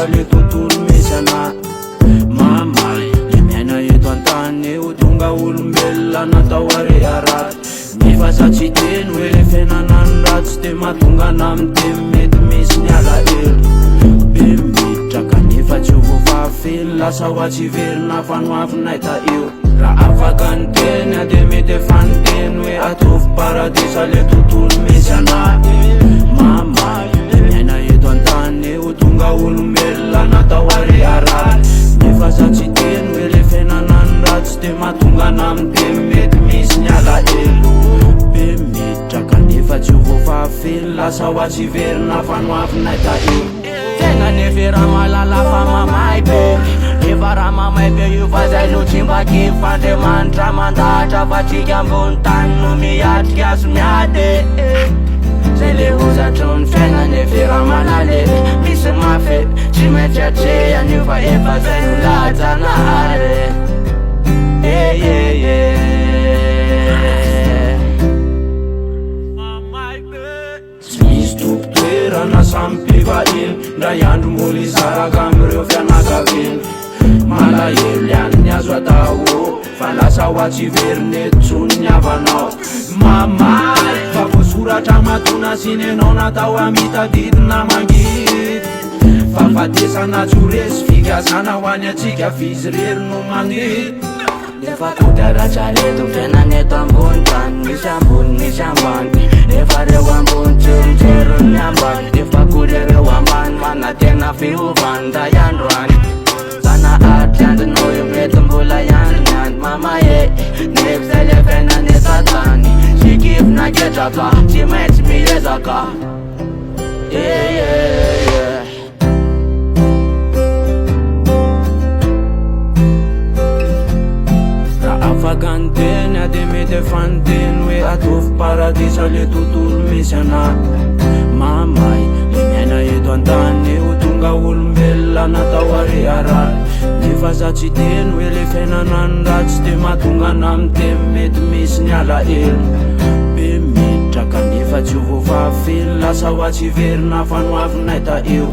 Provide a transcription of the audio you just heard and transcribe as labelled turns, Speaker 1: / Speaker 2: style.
Speaker 1: faradisa le tontolo misy ana mamay le miaina eto antany eo tonga olombelona natao arearaty nefa tsy teny hoe le fiainana ny ratsy de mahatonga anamteny mety misy ny alahelo be miditra kanefa tsy ho voafafely lasa ho atsiverina fanoavinay ta eo raha afaka ny teny ade mety efa ny teny hoe atovy paradisa le tontolo misy ana mamay le miaina eto antany eo tonga olombelona natao arearaty nefa tsy teny hoe le fiainana ny ratsy de mahatonga anamteny mety misy ny alahelo be miditra kanefa tsy ho voafafely lasa ho atsiverina fanoavinay ta eo tena nefa raha malala fa mamay be efa raha mamay be io fa zay no tsimbaky fandriamanitra mandahatra fa tsika ambony tany no miatrika azy miady zay le hozatro ny fiaina nefa raha malale misy mafy tsy maintsy atrehan'io fa efa zay no lajanahary tsy misy tokotoerana samy mpivahiny ndra iandro mbola izaraka amireo fianakaviny malahelo ihany ny azo atao fa lasa ho atsiveriny etsony ny avanao mamay fa voasoratra matona siny anao natao amitadidina mangidy fafatesana tsy ho resy fikazana ho any atsika vizy rery no manidy nefa kodaratra leto fiainana eto ambony tany misy ambony misy ambany nefa reo ambony jerojerony ambany nefa kory reo ambany manatena fiovany nda iandro any sana atry andrinao io mety mbola ihanyany mamae nefa zay le fiainana eto antany sikivina ketraka tsy maintsy miezaka afaka ny teny ade mety efa ny teny hoe atovy paradisa le tontolo misy ana mamay le miaina eto antany eo tonga olombelona natao arearaty nefa tsy teny hoe le fiainana ny ratsy de mahatonga anamteny mety misy ny alahelo be miditra kanefa tsy ho voafafely lasa ho atsiverina fanoavinay ta eo